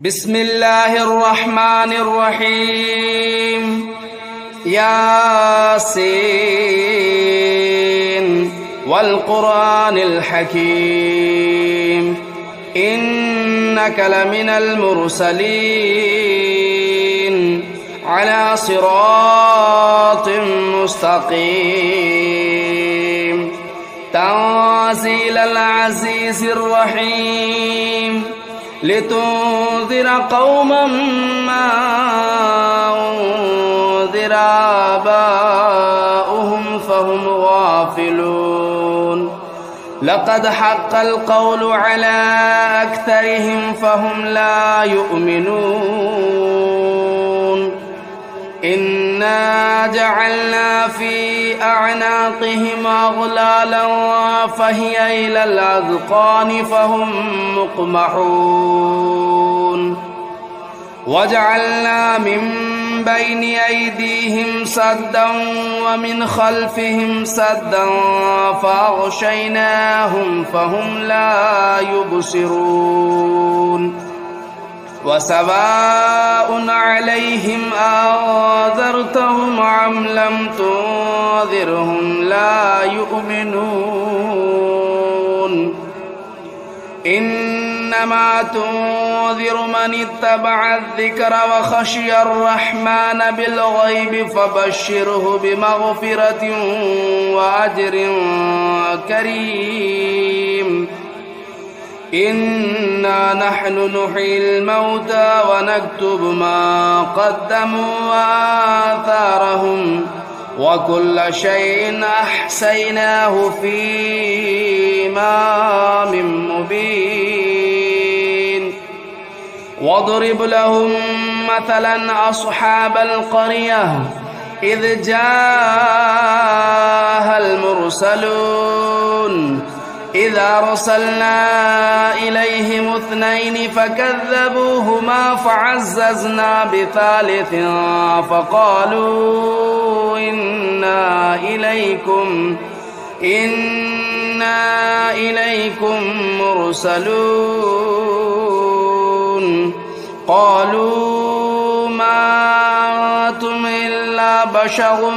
بسم الله الرحمن الرحيم. ياسين والقرآن الحكيم إنك لمن المرسلين على صراط مستقيم تنزيل العزيز الرحيم لتنذر قوما ما أنذر آباؤهم فهم غافلون لقد حق القول على أكثرهم فهم لا يؤمنون إنا جعلنا في أعناقهم أغلالا فهي إلى الأذقان فهم مقمحون وجعلنا من بين أيديهم سدا ومن خلفهم سدا فأغشيناهم فهم لا يبصرون وسواء عليهم أنذرتهم أم لم تنذرهم لا يؤمنون إنما تنذر من اتبع الذكر وخشي الرحمن بالغيب فبشره بمغفرة وأجر كريم إنا نحن نحيي الموتى ونكتب ما قدموا وآثارهم وكل شيء أحصيناه في إمام مبين واضرب لهم مثلا أصحاب القرية إذ جاءها المرسلون إذ أرسلنا إليهم اثنين فكذبوهما فعززنا بثالث فقالوا إنا إليكم مرسلون قالوا ما أنتم إلا بشر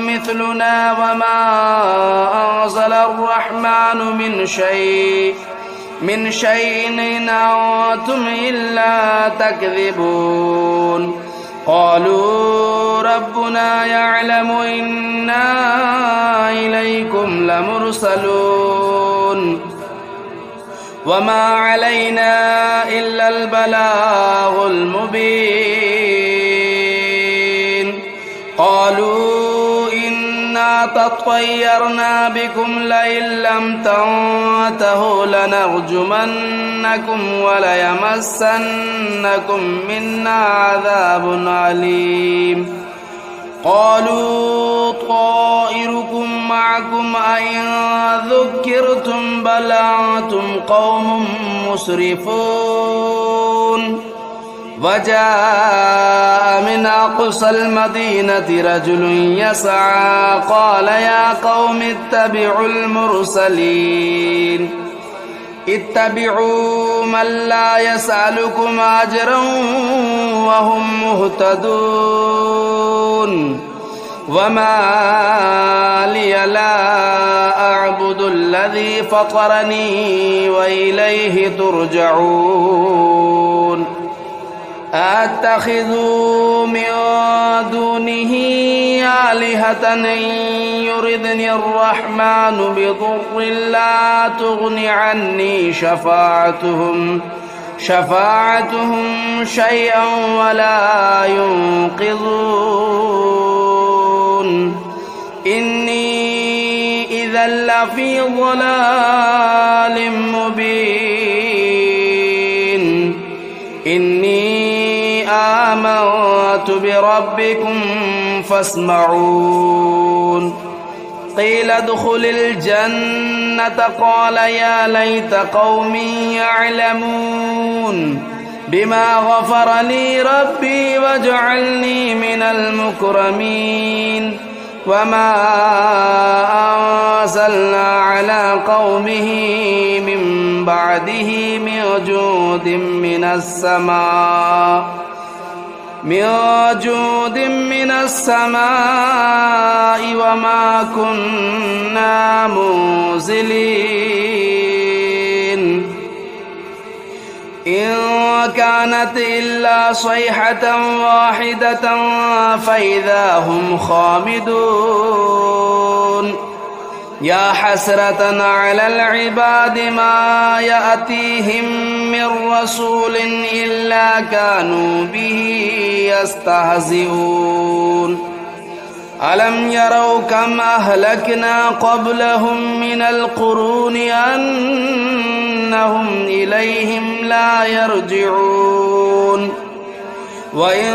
مثلنا وما أنزل الرحمن من شيء إن أنتم إلا تكذبون قالوا ربنا يعلم إنا إليكم لمرسلون وما علينا إلا البلاغ المبين قالوا إنا تطيرنا بكم لئن لم تنتهوا لنرجمنكم وليمسنكم منا عذاب أليم قالوا طائركم معكم أئن ذكرتم بل أنتم قوم مسرفون وجاء من أقصى المدينة رجل يسعى قال يا قوم اتبعوا المرسلين اتبعوا من لا يسألكم أجرا وهم مهتدون وما لي لا أعبد الذي فطرني وإليه ترجعون أتخذوا من دونه آلهة إن يردني الرحمن بضر لا تغن عني شفاعتهم شيئا ولا ينقذون إني إذا لفي ضلال مبين إني آمنت بربكم فاسمعون قيل ادخل الجنة قال يا ليت قومي يعلمون بما غفر لي ربي وجعلني من المكرمين وما أنزلنا على قومه من بعده من جود من السماء وما كنا منزلين إن كانت إلا صيحة واحدة فإذا هم خامدون يا حسرة على العباد ما يأتيهم من رسول إلا كانوا به يستهزئون ألم يروا كم أهلكنا قبلهم من القرون أنهم إليهم لا يرجعون وإن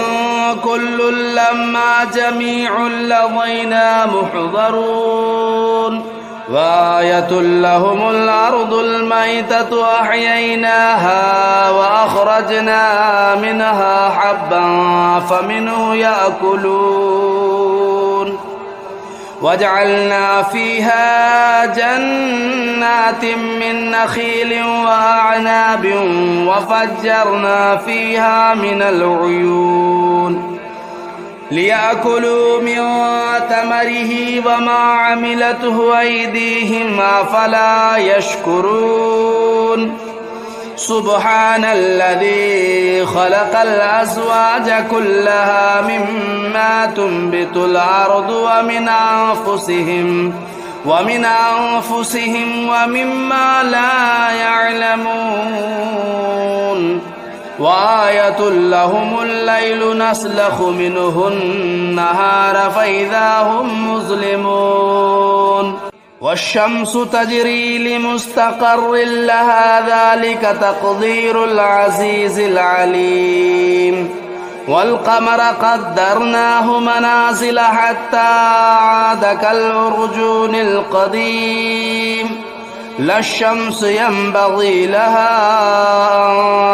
كل لما جميع لدينا محضرون وآية لهم الأرض الميتة أحييناها وأخرجنا منها حبا فمنه يأكلون وجعلنا فيها جنات من نخيل وأعناب وفجرنا فيها من العيون ليأكلوا من ثمره وما عملته أيديهم أفلا يشكرون سبحان الذي خلق الأزواج كلها مما تنبت الأرض ومن أنفسهم ومما لا يعلمون وآية لهم الليل نسلخ منه النهار فإذا هم مظلمون والشمس تجري لمستقر لها ذلك تقدير العزيز العليم والقمر قدرناه منازل حتى عاد كالعرجون القديم لا الشمس ينبغي لها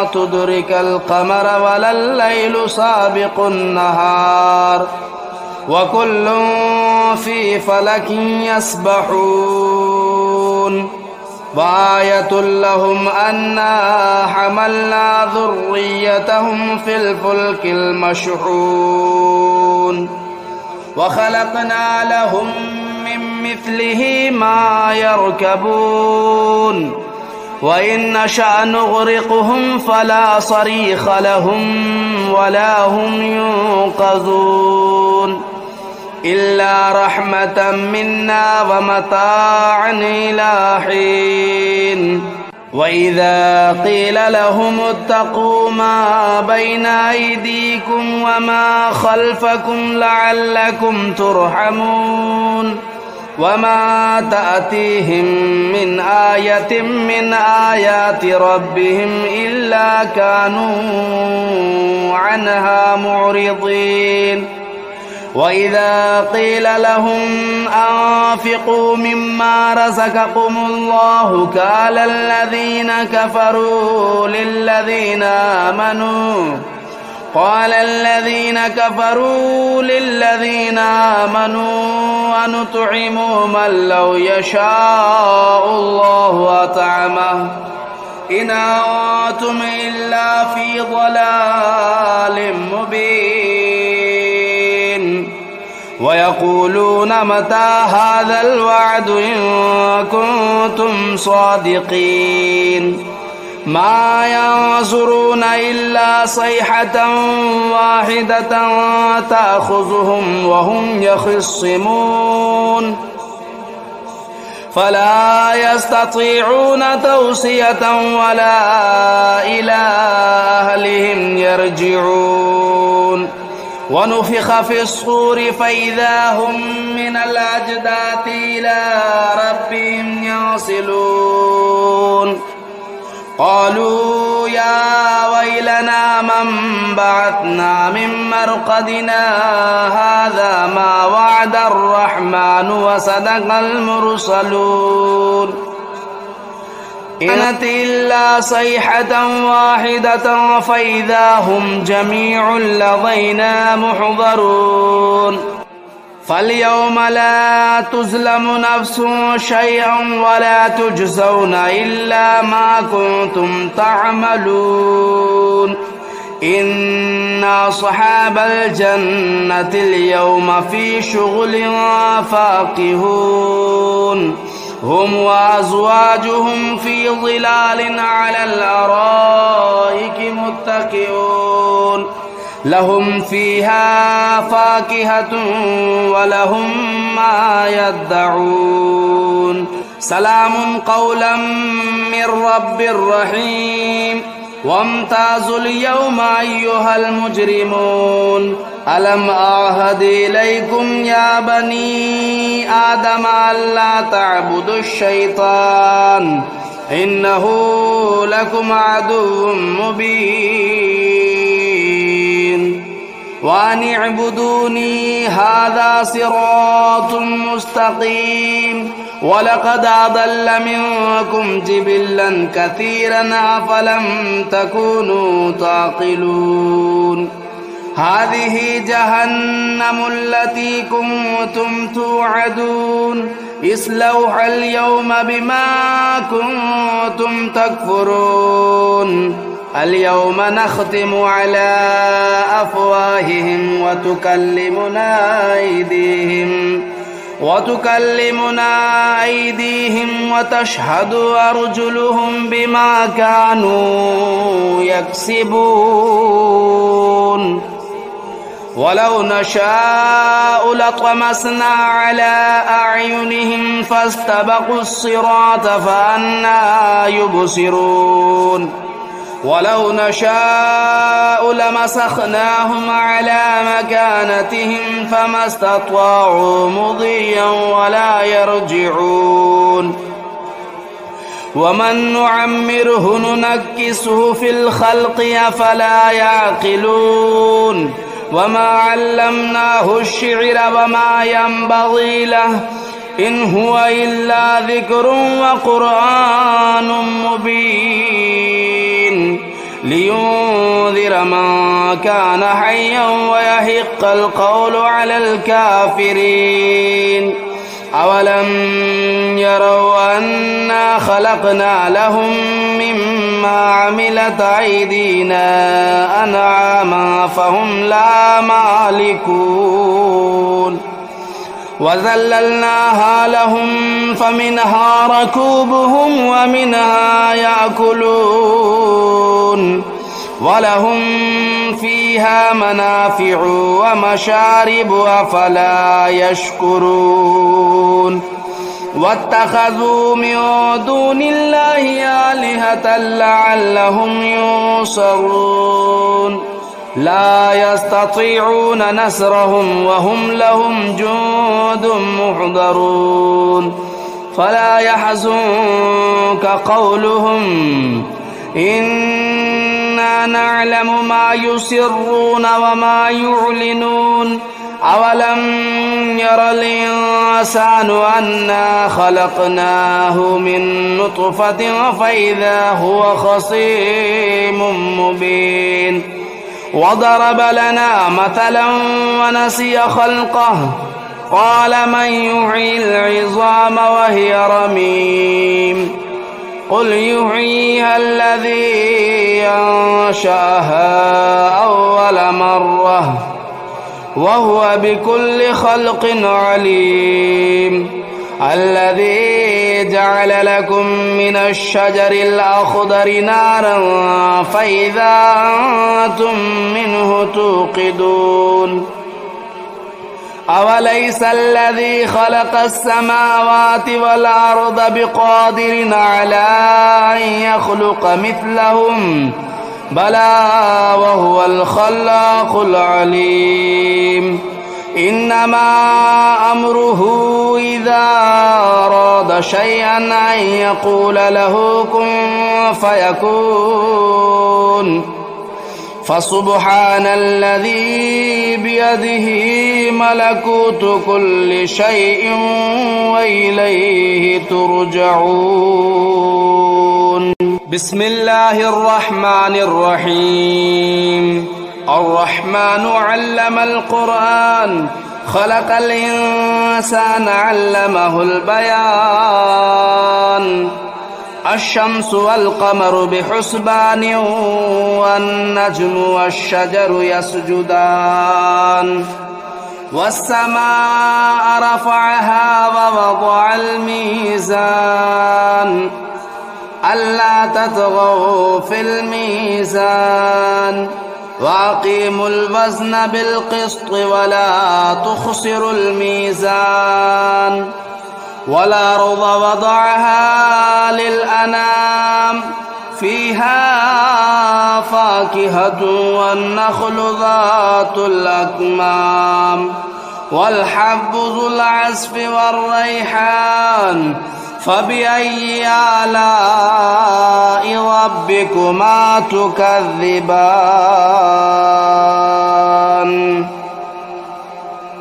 أن تدرك القمر ولا الليل سابق النهار وكل في فلك يسبحون وآية لهم أنا حملنا ذريتهم في الفلك المشحون وخلقنا لهم من مثله ما يركبون وإن نشأ نغرقهم فلا صريخ لهم ولا هم ينقذون إلا رحمة منا ومتاعا إلى حين وإذا قيل لهم اتقوا ما بين أيديكم وما خلفكم لعلكم ترحمون وما تأتيهم من آية من آيات ربهم إلا كانوا عنها معرضين وإذا قيل لهم أنفقوا مما رزقكم الله قال الذين كفروا للذين آمنوا أنطعم من لو يشاء الله أطعمه إن أنتم إلا في ضلال مبين ويقولون متى هذا الوعد إن كنتم صادقين ما ينظرون إلا صيحة واحدة تأخذهم وهم يخصمون فلا يستطيعون توصية ولا إلى أهلهم يرجعون ونفخ في الصور فإذا هم من الأجداث إلى ربهم ينسلون قالوا يا ويلنا من بعثنا من مرقدنا هذا ما وعد الرحمن وصدق المرسلون إن كانت إلا صيحة واحدة فإذا هم جميع لدينا محضرون فاليوم لا تظلم نفس شيئا ولا تجزون إلا ما كنتم تعملون إن أصحاب الجنة اليوم في شغل فاكهون هم وأزواجهم في ظلال على الأرائك متكئون لهم فيها فاكهة ولهم ما يدعون سلام قولا من رب رحيم وامتازوا اليوم أيها المجرمون ألم أعهد إليكم يا بني آدم ألا تعبدوا الشيطان إنه لكم عدو مبين وأن اعبدوني هذا صراط مستقيم ولقد أضل منكم جبلا كثيرا أفلم تكونوا تعقلون هذه جهنم التي كنتم توعدون اصلوها اليوم بما كنتم تكفرون اليوم نختم على أفواههم وتكلمنا أيديهم وتشهد أرجلهم بما كانوا يكسبون ولو نشاء لطمسنا على أعينهم فاستبقوا الصراط فأنى يبصرون ولو نشاء لمسخناهم على مكانتهم فما استطاعوا مضيا ولا يرجعون ومن نعمره ننكسه في الخلق أفلا يعقلون وما علمناه الشعر وما ينبغي له إن هو إلا ذكر وقرآن مبين لينذر من كان حيا ويحق القول على الكافرين أولم يروا أنا خلقنا لهم مما عملت أيدينا أنعاما فهم لا مالكون وذللناها لهم فمنها ركوبهم ومنها يأكلون ولهم فيها منافع ومشارب أفلا يشكرون واتخذوا من دون الله آلهة لعلهم ينصرون لا يستطيعون نصرهم وهم لهم جند محضرون فلا يحزنك قولهم إنا نعلم ما يسرون وما يعلنون أولم ير الإنسان أنا خلقناه من نطفة فإذا هو خصيم مبين وضرب لنا مثلا ونسي خلقه قال من يحيي العظام وهي رميم قل يحييها الذي أنشأها أول مرة وهو بكل خلق عليم الذي جعل لكم من الشجر الأخضر نارا فإذا أنتم منه توقدون أوليس الذي خلق السماوات والأرض بقادر على أن يخلق مثلهم بلى وهو الخلاق العليم إنما أمره إذا أراد شيئا أن يقول له كن فيكون فسبحان الذي بيده ملكوت كل شيء وإليه ترجعون بسم الله الرحمن الرحيم الرحمن علم القرآن خلق الإنسان علمه البيان الشمس والقمر بحسبان والنجم والشجر يسجدان والسماء رفعها ووضع الميزان ألا تطغوا في الميزان وأقيموا الوزن بالقسط ولا تخسروا الميزان والأرض وضعها للأنام فيها فاكهة والنخل ذات الأكمام والحب ذو العصف والريحان فبأي آلاء ربكما تكذبان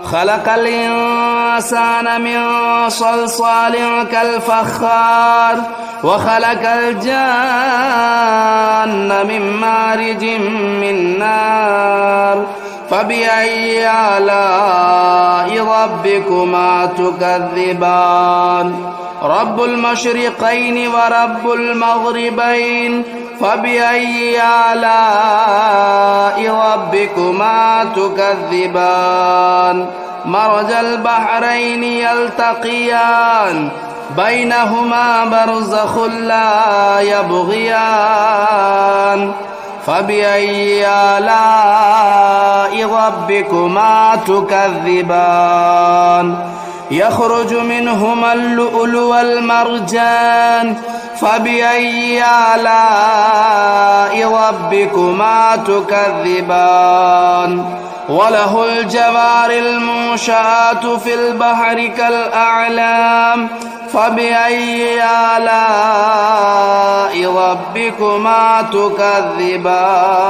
خلق الإنسان من صلصال كالفخار وخلق الجان من مارج من نار فبأي آلاء ربكما تكذبان رب المشرقين ورب المغربين فبأي آلاء ربكما تكذبان مرج البحرين يلتقيان بينهما برزخ لا يبغيان فبأي آلاء ربكما تكذبان يخرج منهما اللؤلؤ والمرجان فبأي آلاء ربكما تكذبان وله الجوار المنشآت في البحر كالأعلام فبأي آلاء ربكما تكذبان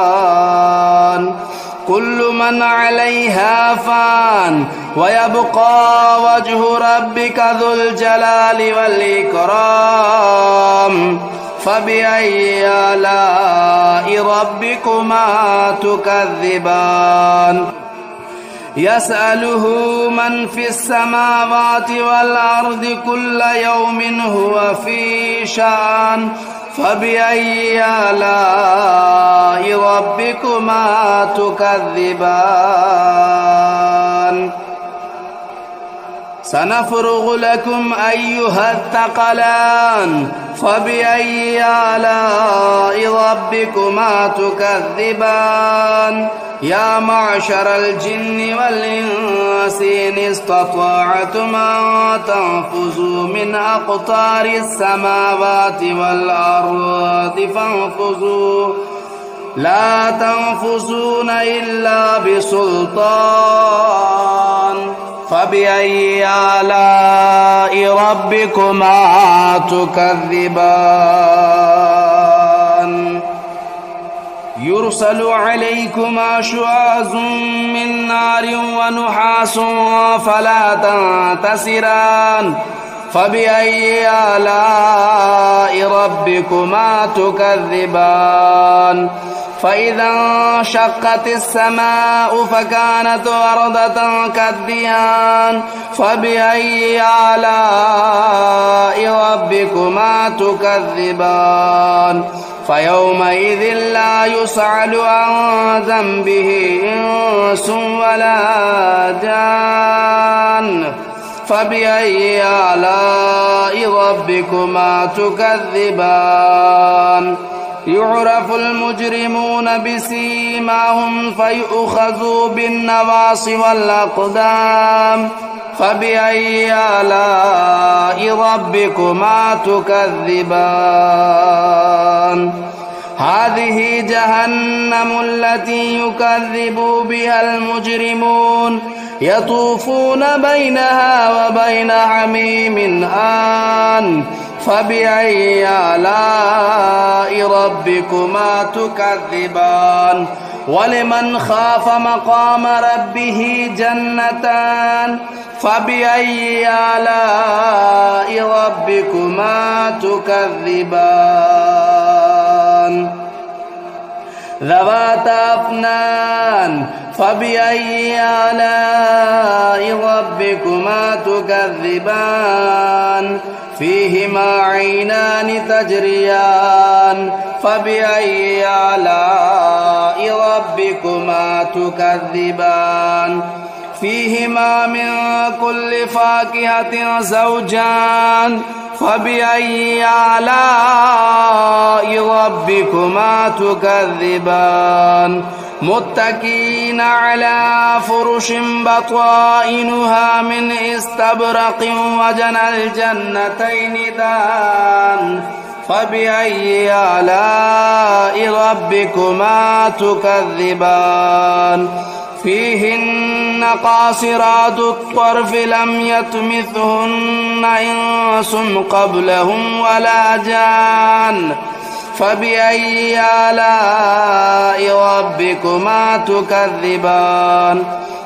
كل من عليها فان ويبقى وجه ربك ذو الجلال والإكرام فبأي آلاء ربكما تكذبان يسأله من في السماوات والأرض كل يوم هو في شأن فبأي آلاء ربكما تكذبان سنفرغ لكم أيها الثقلان فبأي آلاء ربكما تكذبان يا معشر الجن والإنس إن استطعتم أن تنفذوا من أقطار السماوات والأرض فانفذوا لا تنفذون إلا بسلطان فبأي آلاء ربكما تكذبان يرسل عليكما شواظ من نار ونحاس فلا تنتصران فبأي آلاء ربكما تكذبان فإذا انشقت السماء فكانت وردة كالدهان فبأي آلاء ربكما تكذبان فيومئذ لا يسأل عن ذنبه إنس ولا جان فبأي آلاء ربكما تكذبان يعرف المجرمون بسيماهم فيؤخذوا بالنواصي والأقدام فبأي آلاء ربكما تكذبان هذه جهنم التي يكذب بها المجرمون يطوفون بينها وبين حميم آن فبأي آلاء ربكما تكذبان ولمن خاف مقام ربه جنتان فبأي آلاء ربكما تكذبان ذواتا أفنان فبأي آلاء ربكما تكذبان فيهما عينان تجريان فبأي آلاء ربكما تكذبان فيهما من كل فاكهة زوجان فبأي آلاء ربكما تكذبان متكئين على فرش بطائنها من استبرق وجنى الجنتين دان فبأي آلاء ربكما تكذبان فيهن قاصرات الطرف لم يطمثهن إنس قبلهم ولا جان فبأي آلاء ربكما تكذبان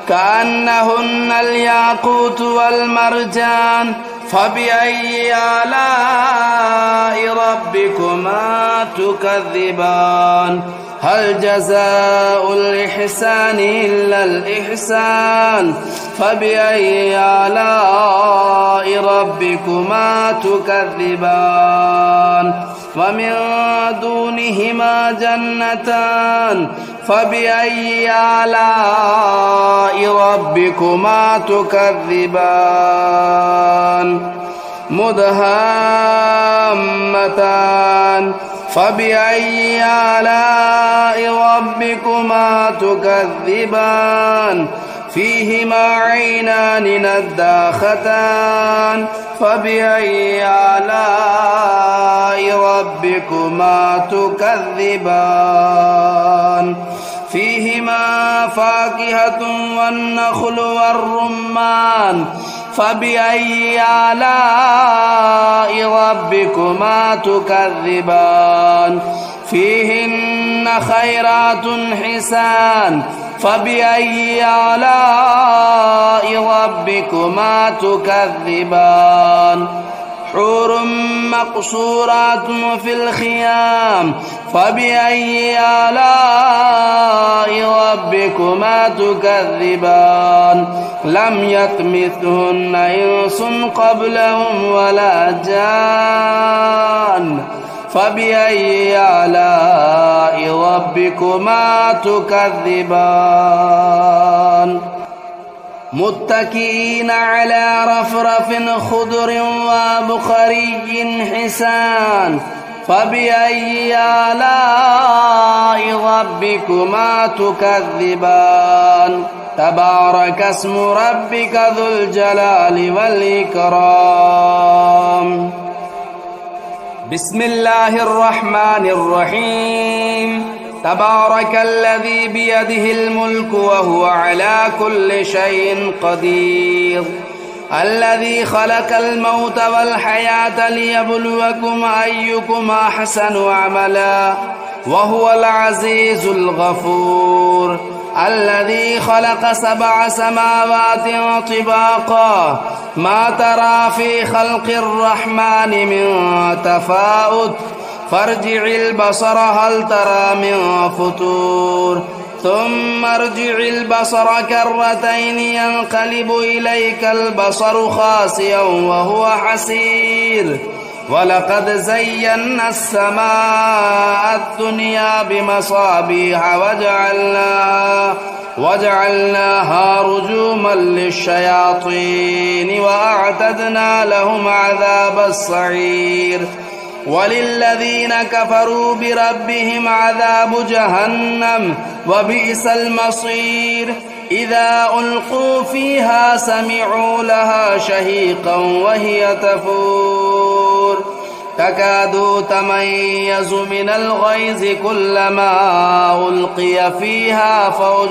كأنهن الياقوت والمرجان فبأي آلاء ربكما تكذبان هل جزاء الإحسان إلا الإحسان فبأي آلاء ربكما تكذبان ومن دونهما جنتان فبأي آلاء ربكما تكذبان مدهامتان فبأي آلاء ربكما تكذبان فيهما عينان نضاختان فبأي آلاء ربكما تكذبان فيهما فاكهة والنخل والرمان فبأي آلاء ربكما تكذبان فيهن خيرات حسان فبأي آلاء ربكما تكذبان حور مقصورات في الخيام فبأي آلاء ربكما تكذبان لم يطمثهن إنس قبلهم ولا جان فبأي آلاء ربكما تكذبان متكئين على رفرف خضر وبخري حسان فبأي آلاء ربكما تكذبان تبارك اسم ربك ذو الجلال والإكرام بسم الله الرحمن الرحيم تبارك الذي بيده الملك وهو على كل شيء قدير الذي خلق الموت والحياة ليبلوكم أيكم أحسن عملا وهو العزيز الغفور الذي خلق 7 سماوات طباقا ما ترى في خلق الرحمن من تفاوت فارجع البصر هل ترى من فطور ثم ارجع البصر كرتين ينقلب إليك البصر خاسئا وهو حسير ولقد زينا السماء الدنيا بمصابيح وجعلناها رجوما للشياطين وأعتدنا لهم عذاب السعير وللذين كفروا بربهم عذاب جهنم وبئس المصير إذا ألقوا فيها سمعوا لها شهيقا وهي تفور تكاد تميز من الغيظ كلما ألقي فيها فوج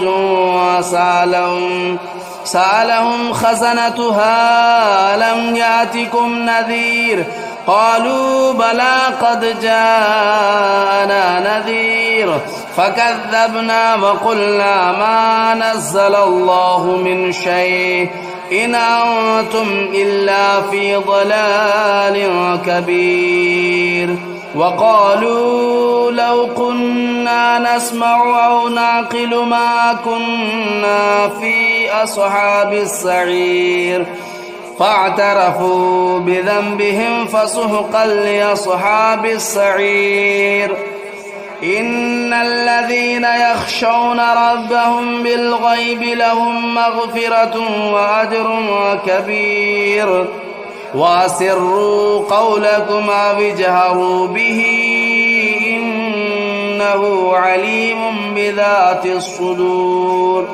سألهم خزنتها ألم يأتكم نذير قالوا بلى قد جاءنا نذير فكذبنا وقلنا ما نزل الله من شيء إن أنتم إلا في ضلال كبير وقالوا لو كنا نسمع أو نعقل ما كنا في أصحاب السعير فاعترفوا بذنبهم فسحقا لأصحاب السعير. إن الذين يخشون ربهم بالغيب لهم مغفرة وأجر كبير. وأسروا قولكم أو اجهروا به إنه عليم بذات الصدور.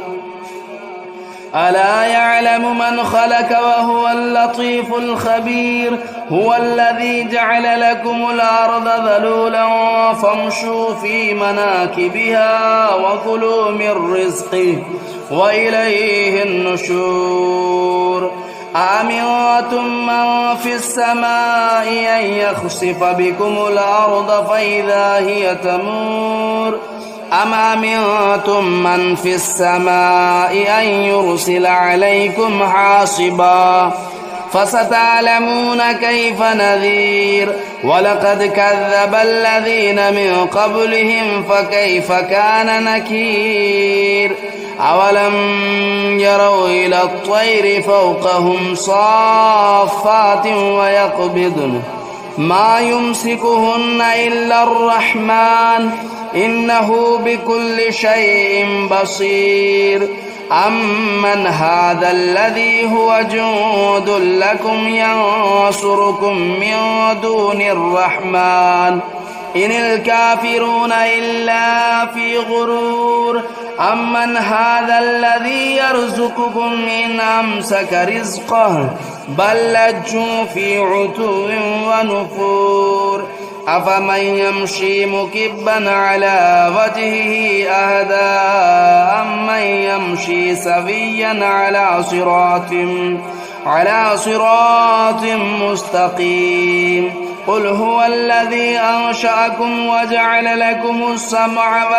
ألا يعلم من خلق وهو اللطيف الخبير. هو الذي جعل لكم الأرض ذلولا فامشوا في مناكبها وكلوا من رزقه وإليه النشور. أأمنتم من في السماء أن يخسف بكم الأرض فإذا هي تمور أم أمنتم من في السماء أن يرسل عليكم حاصبا فستعلمون كيف نذير. ولقد كذب الذين من قبلهم فكيف كان نكير. أولم يروا إلى الطير فوقهم صافات ويقبضن ما يمسكهن إلا الرحمن إنه بكل شيء بصير. أمن هذا الذي هو جند لكم ينصركم من دون الرحمن إن الكافرون إلا في غرور. أمن هذا الذي يرزقكم إن أمسك رزقه بل لجوا في عتو ونفور. أفمن يمشي مكبا على وجهه أهدى أمن يمشي سويا على صراط مستقيم. قل هو الذي أنشأكم وجعل لكم السمع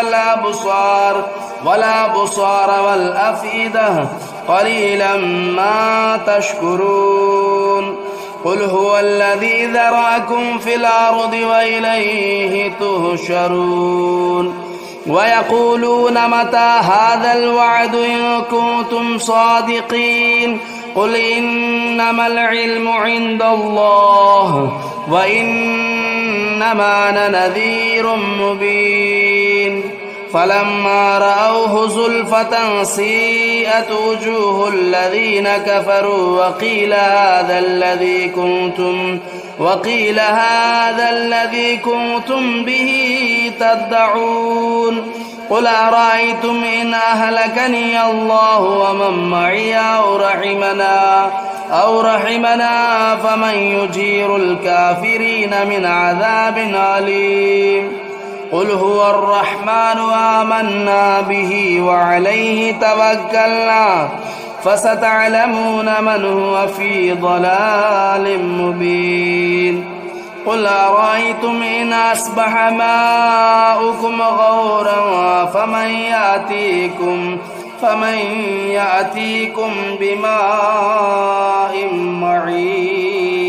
والأبصار والأفئدة قليلا ما تشكرون. قل هو الذي ذرأكم في الأرض وإليه تهشرون. ويقولون متى هذا الوعد إن كنتم صادقين. قل إنما العلم عند الله وإنما أنا نذير مبين. فلما رأوه زلفة سيئت وجوه الذين كفروا وقيل هذا الذي كنتم به تدعون. قل أرأيتم إن أهلكني الله ومن معي أو رحمنا فمن يجير الكافرين من عذاب أليم. قل هو الرحمن آمنا به وعليه توكلنا فستعلمون من هو في ضلال مبين. قل أرأيتم إن أصبح ماؤكم غورا فمن يأتيكم بماء معين.